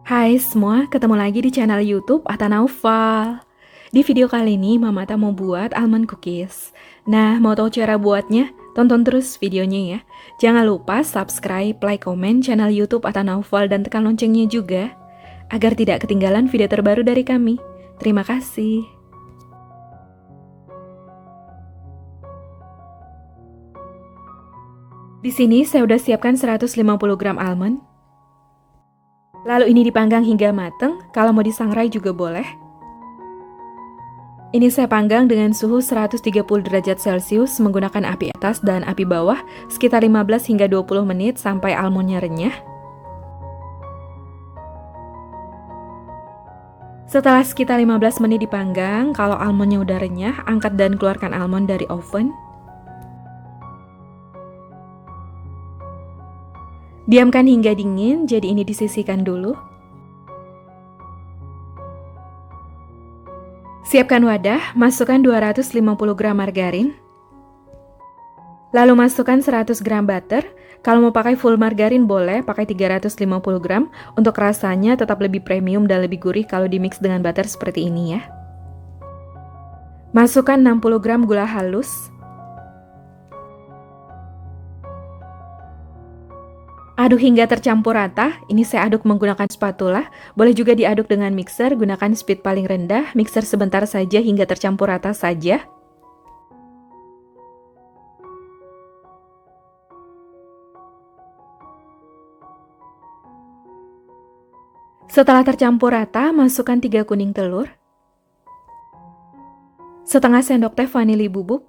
Hai semua, ketemu lagi di channel YouTube Atta Naufal. Di video kali ini, Mama Atta mau buat almond cookies. Nah, mau tahu cara buatnya? Tonton terus videonya ya. Jangan lupa subscribe, like, komen channel YouTube Atta Naufal dan tekan loncengnya juga, agar tidak ketinggalan video terbaru dari kami. Terima kasih. Di sini saya udah siapkan 150 gram almond. Lalu ini dipanggang hingga mateng, kalau mau disangrai juga boleh. Ini saya panggang dengan suhu 130 derajat Celcius menggunakan api atas dan api bawah sekitar 15 hingga 20 menit sampai almondnya renyah. Setelah sekitar 15 menit dipanggang, kalau almondnya udah renyah, angkat dan keluarkan almond dari oven. Diamkan hingga dingin, jadi ini disisihkan dulu. Siapkan wadah, masukkan 250 gram margarin. Lalu masukkan 100 gram butter. Kalau mau pakai full margarin boleh, pakai 350 gram. Untuk rasanya tetap lebih premium dan lebih gurih kalau dimix dengan butter seperti ini ya. Masukkan 60 gram gula halus. Aduk hingga tercampur rata, ini saya aduk menggunakan spatula, boleh juga diaduk dengan mixer, gunakan speed paling rendah, mixer sebentar saja hingga tercampur rata saja. Setelah tercampur rata, masukkan 3 kuning telur, setengah sendok teh vanili bubuk,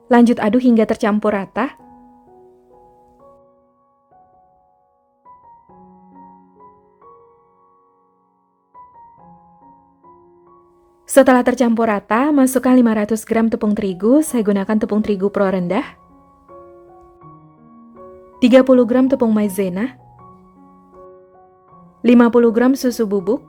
lanjut aduk hingga tercampur rata. Setelah tercampur rata, masukkan 500 gram tepung terigu, saya gunakan tepung terigu pro rendah, 30 gram tepung maizena, 50 gram susu bubuk.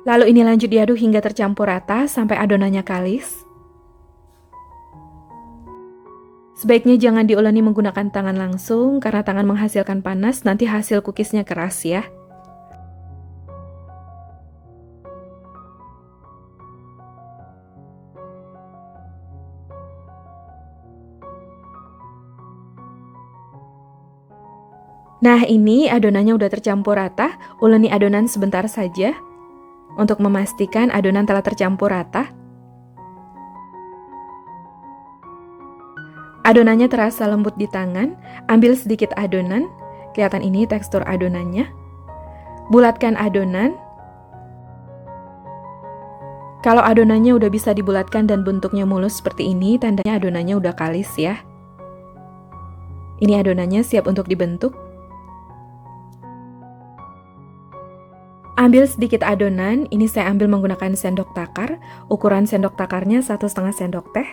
Lalu ini lanjut diaduk hingga tercampur rata sampai adonannya kalis. Sebaiknya jangan diuleni menggunakan tangan langsung, karena tangan menghasilkan panas, nanti hasil cookiesnya keras ya. Nah, ini adonannya udah tercampur rata, uleni adonan sebentar saja untuk memastikan adonan telah tercampur rata. Adonannya terasa lembut di tangan, ambil sedikit adonan, kelihatan ini tekstur adonannya. Bulatkan adonan. Kalau adonannya udah bisa dibulatkan dan bentuknya mulus seperti ini, tandanya adonannya udah kalis ya. Ini adonannya siap untuk dibentuk. Ambil sedikit adonan, ini saya ambil menggunakan sendok takar, ukuran sendok takarnya 1,5 sendok teh.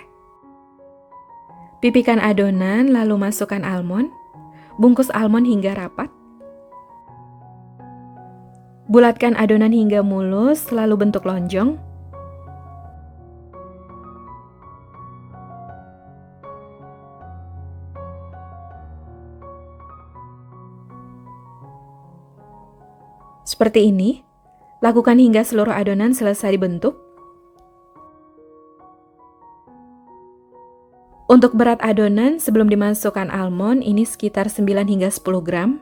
Pipihkan adonan, lalu masukkan almond, bungkus almond hingga rapat. Bulatkan adonan hingga mulus, lalu bentuk lonjong. Seperti ini, lakukan hingga seluruh adonan selesai dibentuk. Untuk berat adonan sebelum dimasukkan almond, ini sekitar 9 hingga 10 gram.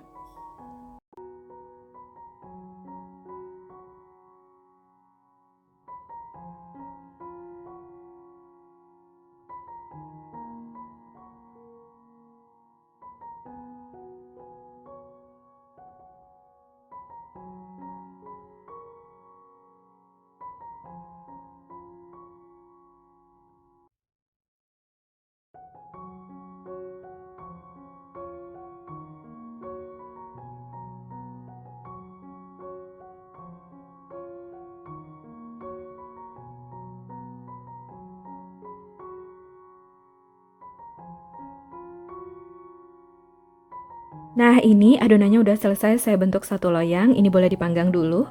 Nah, ini adonannya udah selesai, saya bentuk satu loyang, ini boleh dipanggang dulu.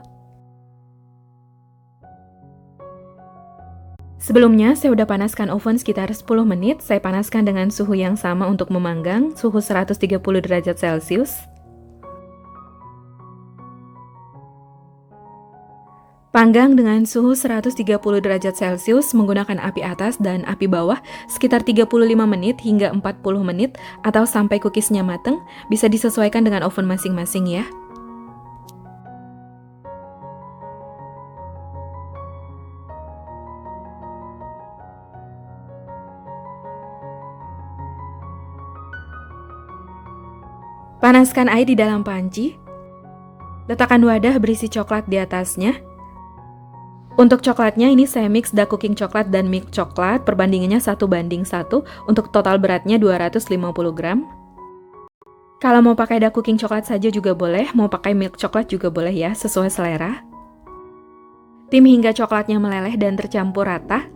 Sebelumnya, saya udah panaskan oven sekitar 10 menit. Saya panaskan dengan suhu yang sama untuk memanggang, suhu 130 derajat Celcius. Panggang dengan suhu 130 derajat Celcius menggunakan api atas dan api bawah sekitar 35 menit hingga 40 menit atau sampai cookiesnya mateng, bisa disesuaikan dengan oven masing-masing ya. Panaskan air di dalam panci. Letakkan wadah berisi coklat di atasnya. Untuk coklatnya ini saya mix dark cooking coklat dan milk coklat, perbandingannya 1:1 untuk total beratnya 250 gram. Kalau mau pakai dark cooking coklat saja juga boleh, mau pakai milk coklat juga boleh ya, sesuai selera. Tim hingga coklatnya meleleh dan tercampur rata.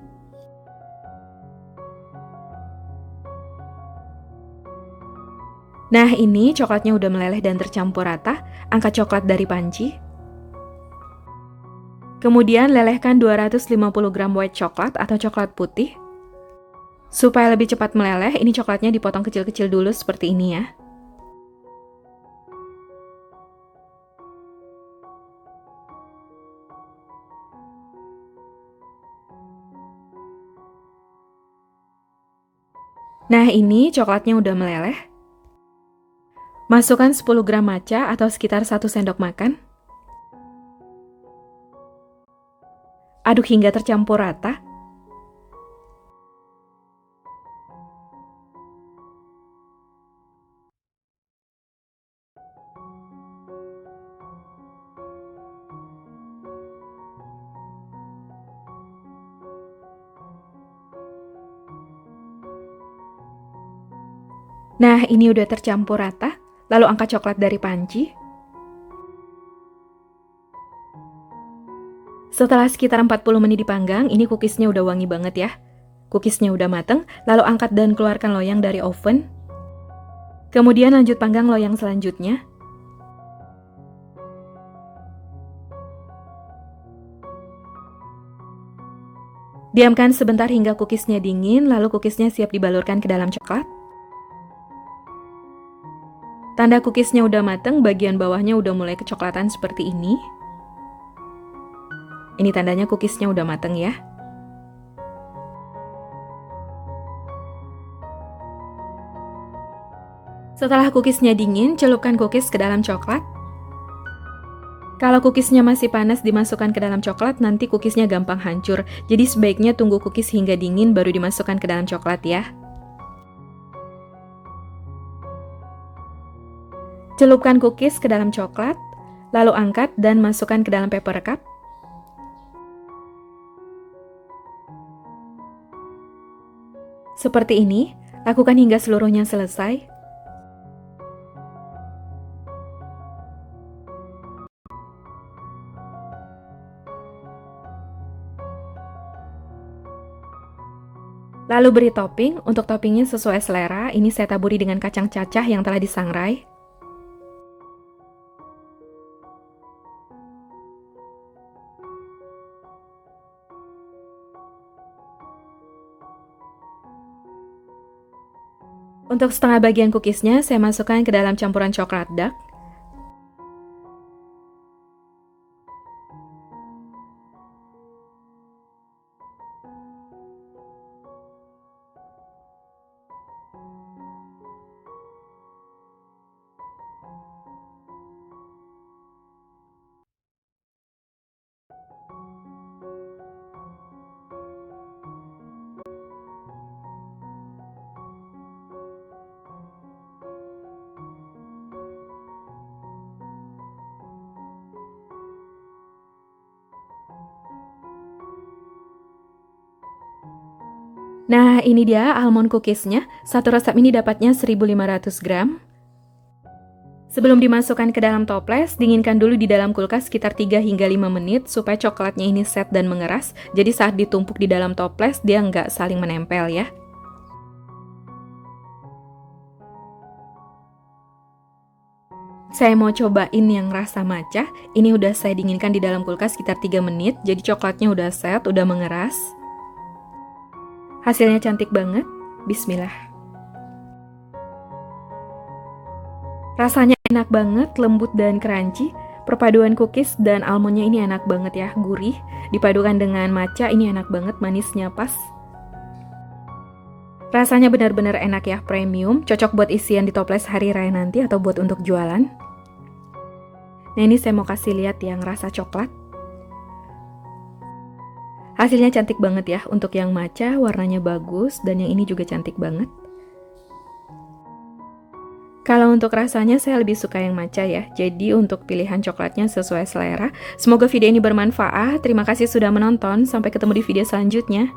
Nah ini coklatnya udah meleleh dan tercampur rata, angkat coklat dari panci. Kemudian lelehkan 250 gram white coklat atau coklat putih. Supaya lebih cepat meleleh, ini coklatnya dipotong kecil-kecil dulu seperti ini ya. Nah ini coklatnya udah meleleh. Masukkan 10 gram matcha atau sekitar 1 sendok makan. Aduk hingga tercampur rata. Nah ini udah tercampur rata. Lalu angkat coklat dari panci. Setelah sekitar 40 menit dipanggang, ini cookiesnya udah wangi banget ya. Cookiesnya udah mateng, lalu angkat dan keluarkan loyang dari oven. Kemudian lanjut panggang loyang selanjutnya. Diamkan sebentar hingga cookiesnya dingin, lalu cookiesnya siap dibalurkan ke dalam coklat. Tanda cookiesnya udah mateng, bagian bawahnya udah mulai kecoklatan seperti ini. Ini tandanya cookiesnya udah mateng ya. Setelah cookiesnya dingin, celupkan cookies ke dalam coklat. Kalau cookiesnya masih panas dimasukkan ke dalam coklat, nanti cookiesnya gampang hancur. Jadi sebaiknya tunggu cookies hingga dingin baru dimasukkan ke dalam coklat ya. Celupkan cookies ke dalam coklat, lalu angkat dan masukkan ke dalam paper cup. Seperti ini, lakukan hingga seluruhnya selesai. Lalu beri topping, untuk toppingnya sesuai selera, ini saya taburi dengan kacang cacah yang telah disangrai. Untuk setengah bagian cookiesnya, saya masukkan ke dalam campuran coklat dark. Nah, ini dia almond cookiesnya. Satu resep ini dapatnya 1500 gram. Sebelum dimasukkan ke dalam toples, dinginkan dulu di dalam kulkas sekitar 3 hingga 5 menit supaya coklatnya ini set dan mengeras. Jadi saat ditumpuk di dalam toples, dia nggak saling menempel ya. Saya mau cobain yang rasa matcha. Ini udah saya dinginkan di dalam kulkas sekitar 3 menit, jadi coklatnya udah set, udah mengeras. Hasilnya cantik banget. Bismillah. Rasanya enak banget, lembut dan crunchy. Perpaduan cookies dan almondnya ini enak banget ya, gurih. Dipadukan dengan matcha ini enak banget, manisnya pas. Rasanya benar-benar enak ya, premium. Cocok buat isian di toples hari raya nanti atau buat untuk jualan. Nah ini saya mau kasih lihat yang rasa coklat. Hasilnya cantik banget ya, untuk yang matcha warnanya bagus dan yang ini juga cantik banget. Kalau untuk rasanya saya lebih suka yang matcha ya, jadi untuk pilihan coklatnya sesuai selera. Semoga video ini bermanfaat, terima kasih sudah menonton, sampai ketemu di video selanjutnya.